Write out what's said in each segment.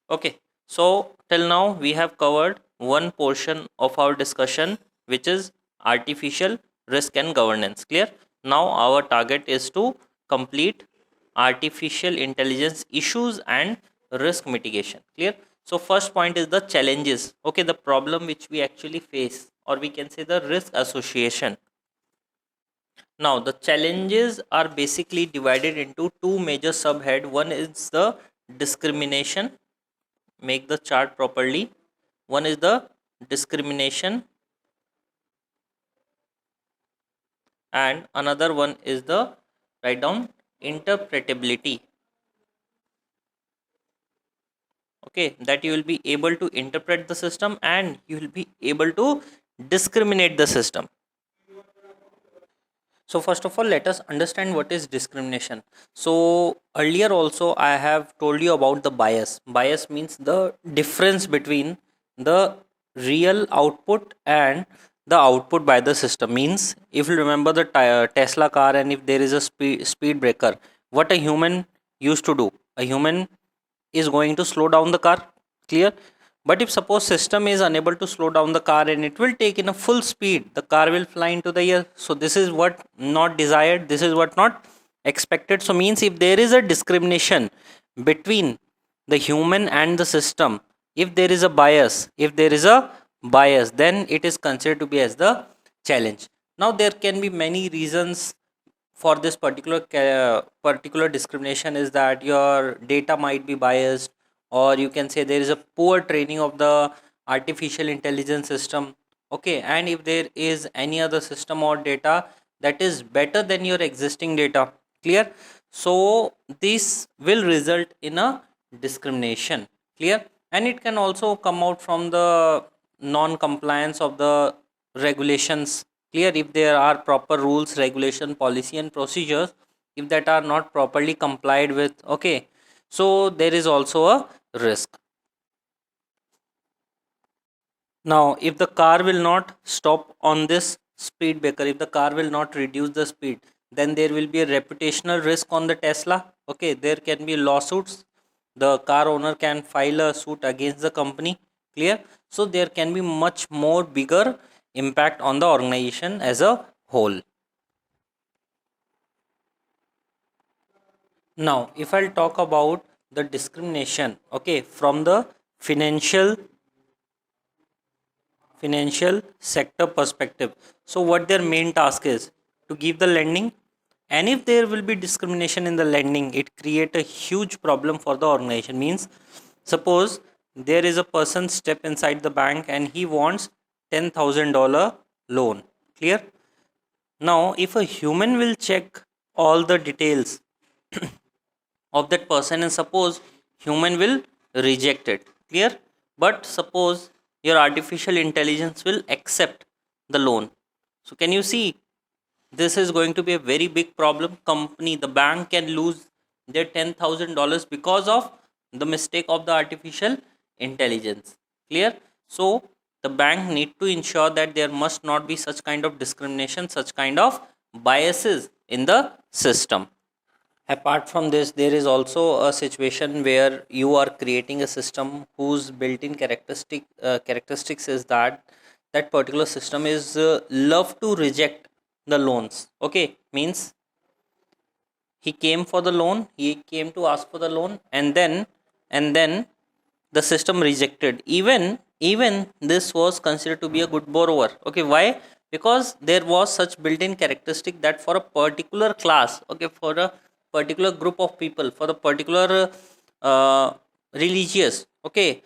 Okay, so till now we have covered one portion of our discussion, which is artificial risk and governance. Clear? Now our target is to complete artificial intelligence issues and risk mitigation. Clear? So first point is the challenges. Okay, the problem which we actually face, or we can say the risk association. Now the challenges are basically divided into two major subhead. One is the discrimination, make the chart properly. One is the discrimination and another one is the, write down, interpretability. Okay, that you will be able to interpret the system and you will be able to discriminate the system. So first of all, let us understand what is discrimination. So earlier also I have told you about the bias. Bias means the difference between the real output and the output by the system. Means if you remember the Tesla car, and if there is a speed breaker, what a human used to do, a human is going to slow down the car. Clear? But if suppose system is unable to slow down the car and it will take in a full speed, the car will fly into the air. So this is what not desired, this is what not expected. So means if there is a discrimination between the human and the system, if there is a bias, then it is considered to be as the challenge. Now there can be many reasons for this particular discrimination. Is that your data might be biased, or you can say there is a poor training of the artificial intelligence system. Okay, and if there is any other system or data that is better than your existing data. Clear? So this will result in a discrimination. Clear? And it can also come out from the non compliance of the regulations. Clear? If there are proper rules, regulation, policy and procedures, if that are not properly complied with, okay, so there is also a risk. Now if the car will not stop on this speed breaker, if the car will not reduce the speed, then there will be a reputational risk on the Tesla. Okay, there can be lawsuits, the car owner can file a suit against the company. Clear? So there can be much more bigger impact on the organization as a whole. Now if I'll talk about the discrimination, okay, from the financial sector perspective. So what their main task is to give the lending, and if there will be discrimination in the lending, it create a huge problem for the organization. Means suppose there is a person step inside the bank and he wants $10,000 loan. Clear? Now if a human will check all the details of that person, and suppose human will reject it. Clear? But suppose your artificial intelligence will accept the loan. So can you see, this is going to be a very big problem. Company, the bank can lose their $10,000 because of the mistake of the artificial intelligence. Clear? So the bank need to ensure that there must not be such kind of discrimination, such kind of biases in the system. Apart from this, there is also a situation where you are creating a system whose built-in characteristics is that that particular system is love to reject the loans. Okay, means he came for the loan, he came to ask for the loan, and then the system rejected. Even this was considered to be a good borrower. Okay, why? Because there was such built-in characteristic that for a particular class, okay, for a particular group of people, for the particular religious, okay,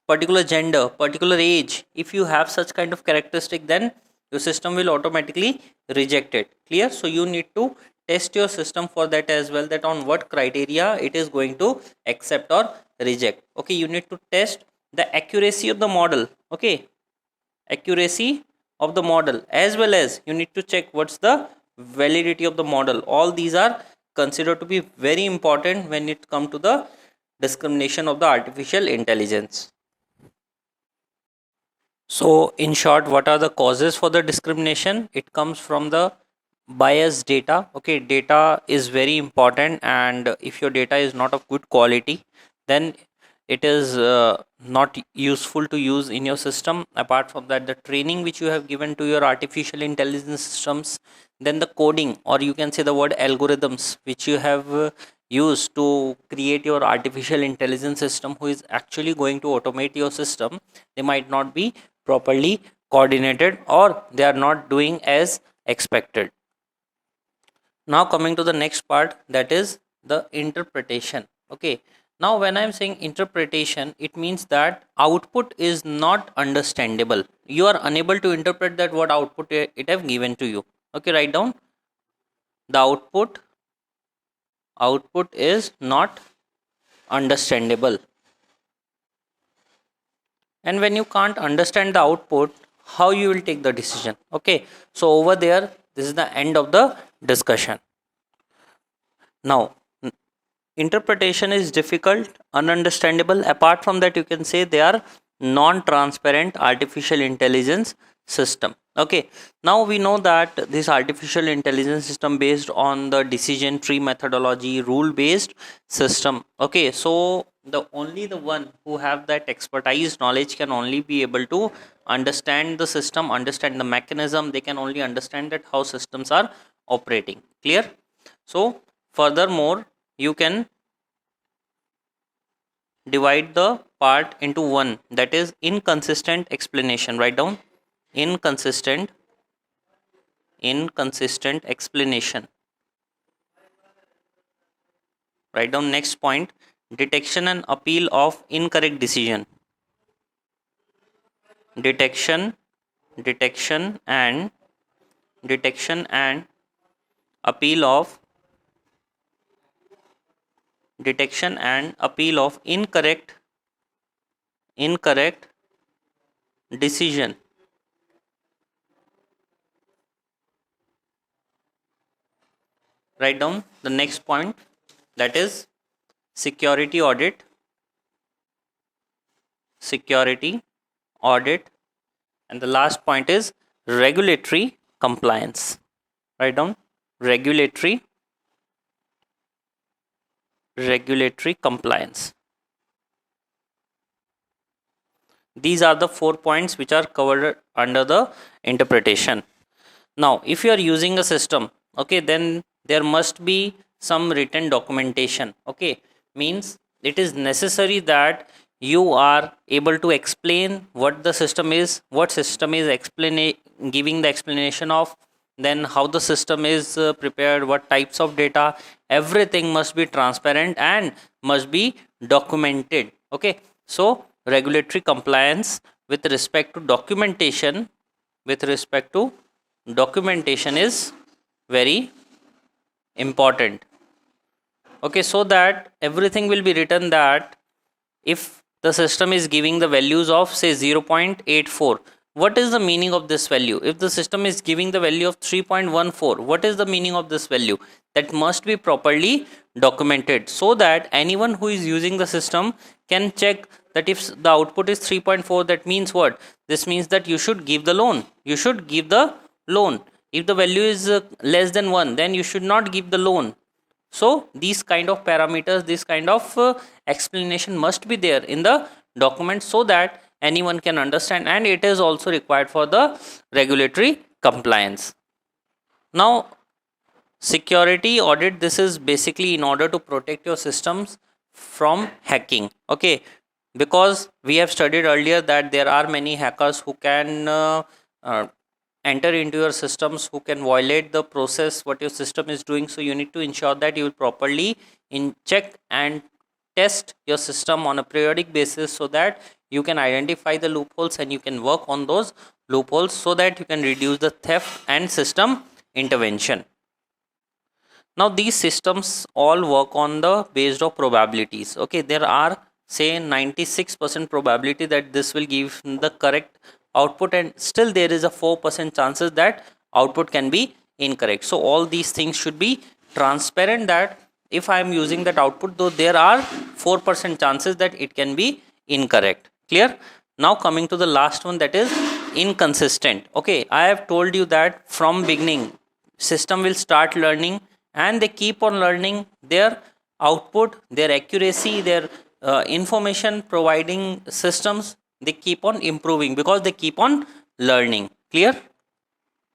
particular gender, particular age, if you have such kind of characteristic, then your system will automatically reject it. Clear? So you need to test your system for that as well, that on what criteria it is going to accept or reject. Okay, you need to test the accuracy of the model. Okay, accuracy of the model, as well as you need to check what's the validity of the model. All these are considered to be very important when it comes to the discrimination of the artificial intelligence. So in short, what are the causes for the discrimination? It comes from the biased data. Okay, data is very important, and if your data is not of good quality, then it is not useful to use in your system. Apart from that, the training which you have given to your artificial intelligence systems, then the coding, or you can say the word algorithms, which you have used to create your artificial intelligence system who is actually going to automate your system, they might not be properly coordinated, or they are not doing as expected. Now coming to the next part, that is the interpretation. Okay, now when I'm saying interpretation, it means that output is not understandable. You are unable to interpret that what output it have given to you. Okay, write down the output is not understandable. And when you can't understand the output, how you will take the decision? Okay, so over there, this is the end of the discussion. Now, interpretation is difficult, ununderstandable. Apart from that, you can say they are non-transparent artificial intelligence system. Okay, now we know that this artificial intelligence system based on the decision tree methodology, rule based system. Okay, so the one who have that expertise knowledge can only be able to understand the system, understand the mechanism. They can only understand that how systems are operating. Clear? So furthermore, you can divide the part into one, that is inconsistent explanation. Write down inconsistent explanation. Write down next point, detection and appeal of incorrect decision. Detection and appeal of incorrect decision. Write down the next point, that is security audit, and the last point is regulatory compliance. Write down regulatory compliance. These are the 4 points which are covered under the interpretation. Now, if you are using a system, okay, then there must be some written documentation. Okay, means it is necessary that you are able to explain what the system is, giving the explanation of, then how the system is prepared, what types of data. Everything must be transparent and must be documented. Okay, so regulatory compliance with respect to documentation is very important. Okay, so that everything will be written, that if the system is giving the values of say 0.84, what is the meaning of this value? If the system is giving the value of 3.14, what is the meaning of this value? That must be properly documented, so that anyone who is using the system can check that if the output is 3.4, that means what? This means that you should give the loan. If the value is less than 1, then you should not give the loan. So these kind of parameters, this kind of explanation must be there in the document, so that anyone can understand, and it is also required for the regulatory compliance. Now, security audit, this is basically in order to protect your systems from hacking. Okay, because we have studied earlier that there are many hackers who can enter into your systems, who can violate the process what your system is doing. So you need to ensure that you will properly check and test your system on a periodic basis, so that you can identify the loopholes and you can work on those loopholes, so that you can reduce the theft and system intervention. Now these systems all work on the based of probabilities. Okay, there are say 96% probability that this will give the correct output, and still there is a 4% chances that output can be incorrect. So all these things should be transparent, that if I am using that output, though there are 4% chances that it can be incorrect. Clear? Now coming to the last one, that is inconsistent. Okay, I have told you that from beginning system will start learning, and they keep on learning their output, their accuracy, their information providing systems, they keep on improving because they keep on learning. Clear?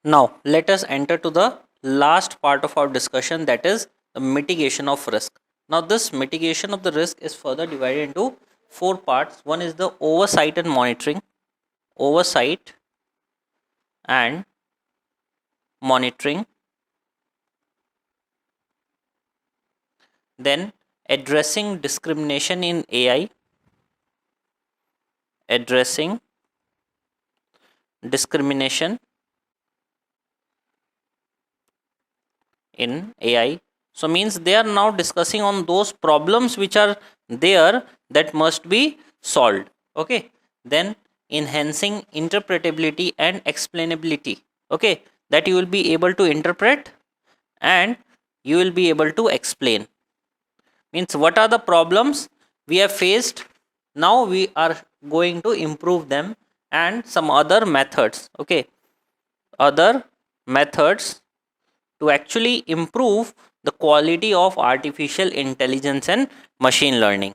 Now let us enter to the last part of our discussion, that is the mitigation of risk. Now this mitigation of the risk is further divided into four parts. One is the oversight and monitoring. Oversight and monitoring. Then addressing discrimination in AI. Addressing discrimination in AI. So means they are now discussing on those problems which are there that must be solved. Okay. Then enhancing interpretability and explainability. Okay. That you will be able to interpret and you will be able to explain. Means what are the problems we have faced, now we are going to improve them, and some other methods. Okay. Other methods to actually improve the quality of artificial intelligence and machine learning.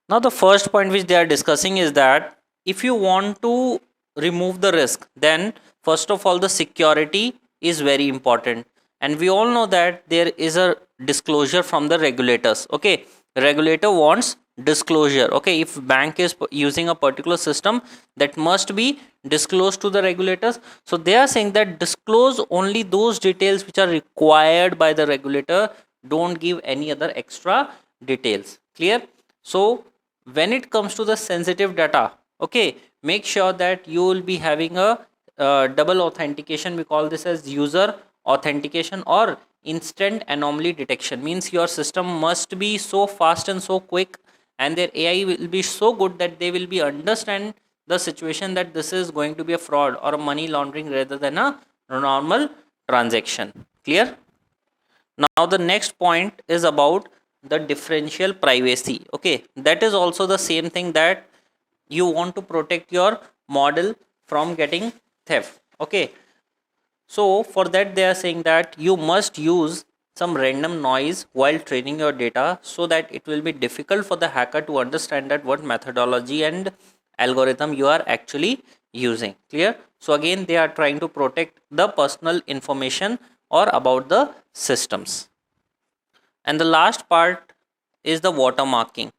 Now the first point which they are discussing is that if you want to remove the risk, then first of all the security is very important, and we all know that there is a disclosure from the regulators. Okay, regulator wants disclosure. Okay, if bank is using a particular system, that must be disclosed to the regulators. So they are saying that disclose only those details which are required by the regulator, don't give any other extra details. Clear? So when it comes to the sensitive data, okay, make sure that you will be having a double authentication. We call this as user authentication or instant anomaly detection. Means your system must be so fast and so quick, and their AI will be so good that they will be understand the situation that this is going to be a fraud or a money laundering rather than a normal transaction. Clear? Now the next point is about the differential privacy. Okay, that is also the same thing, that you want to protect your model from getting theft. Okay, so for that they are saying that you must use some random noise while training your data, so that it will be difficult for the hacker to understand that what methodology and algorithm you are actually using. Clear? So again they are trying to protect the personal information or about the systems. And the last part is the watermarking.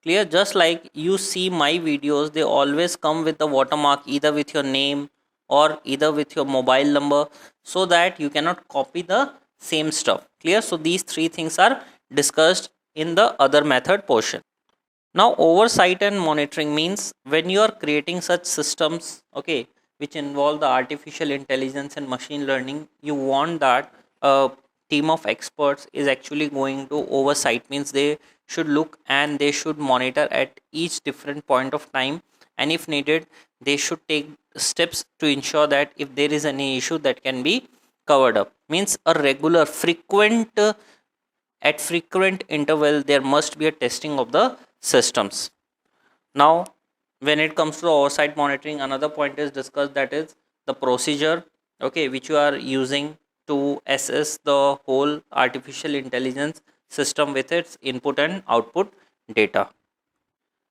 Clear? Just like you see my videos, they always come with the watermark, either with your name or either with your mobile number, so that you cannot copy the same stuff. Clear? So these three things are discussed in the other method portion. Now oversight and monitoring means when you are creating such systems, okay, which involve the artificial intelligence and machine learning, you want that a team of experts is actually going to oversight. Means they should look and they should monitor at each different point of time, and if needed they should take steps to ensure that if there is any issue that can be covered up. Means a regular frequent at frequent interval there must be a testing of the systems. Now when it comes to oversight monitoring, another point is discussed, that is the procedure, okay, which you are using to assess the whole artificial intelligence system with its input and output data.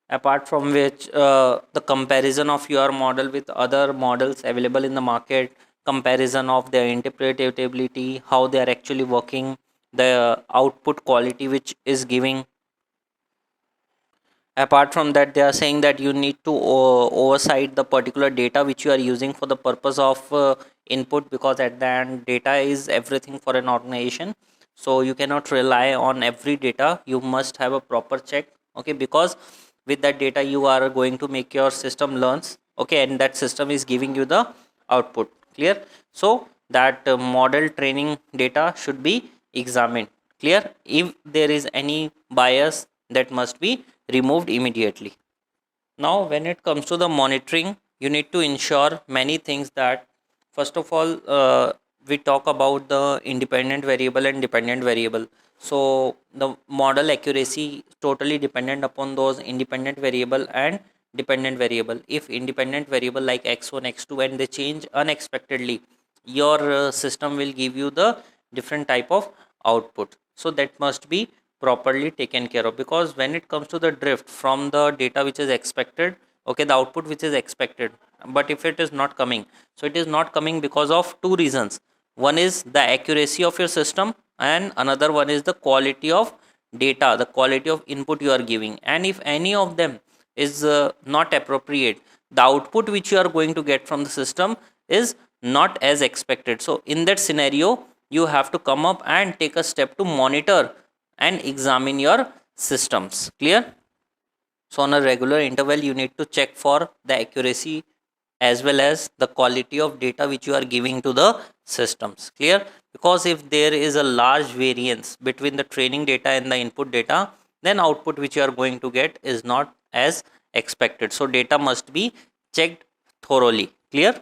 Apart from which the comparison of your model with other models available in the market, comparison of their interpretability, how they are actually working, the output quality which is giving. Apart from that they are saying that you need to oversight the particular data which you are using for the purpose of input, because at the end data is everything for an organization. So you cannot rely on every data, you must have a proper check. Okay, because with that data you are going to make your system learns. Okay, and that system is giving you the output. Clear? So that model training data should be examined. Clear? If there is any bias, that must be removed immediately. Now when it comes to the monitoring, you need to ensure many things. That first of all we talk about the independent variable and dependent variable. So the model accuracy totally dependent upon those independent variable and dependent variable. If independent variable like x1 x2 and they change unexpectedly, your system will give you the different type of output. So that must be properly taken care of. Because when it comes to the drift from the data which is expected, okay, the output which is expected, but if it is not coming, so it is not coming because of two reasons. One is the accuracy of your system, and another one is the quality of data, the quality of input you are giving. And if any of them is not appropriate, the output which you are going to get from the system is not as expected. So in that scenario, you have to come up and take a step to monitor and examine your systems. Clear? So on a regular interval, you need to check for the accuracy as well as the quality of data which you are giving to the systems. Clear? Because if there is a large variance between the training data and the input data, then output which you are going to get is not as expected. So data must be checked thoroughly. Clear?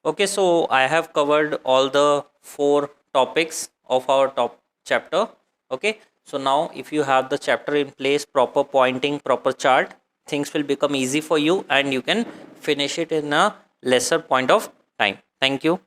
Okay, so I have covered all the 4 topics of our top chapter. Okay, so now if you have the chapter in place, proper pointing, proper chart, things will become easy for you and you can finish it in a lesser point of time. Thank you.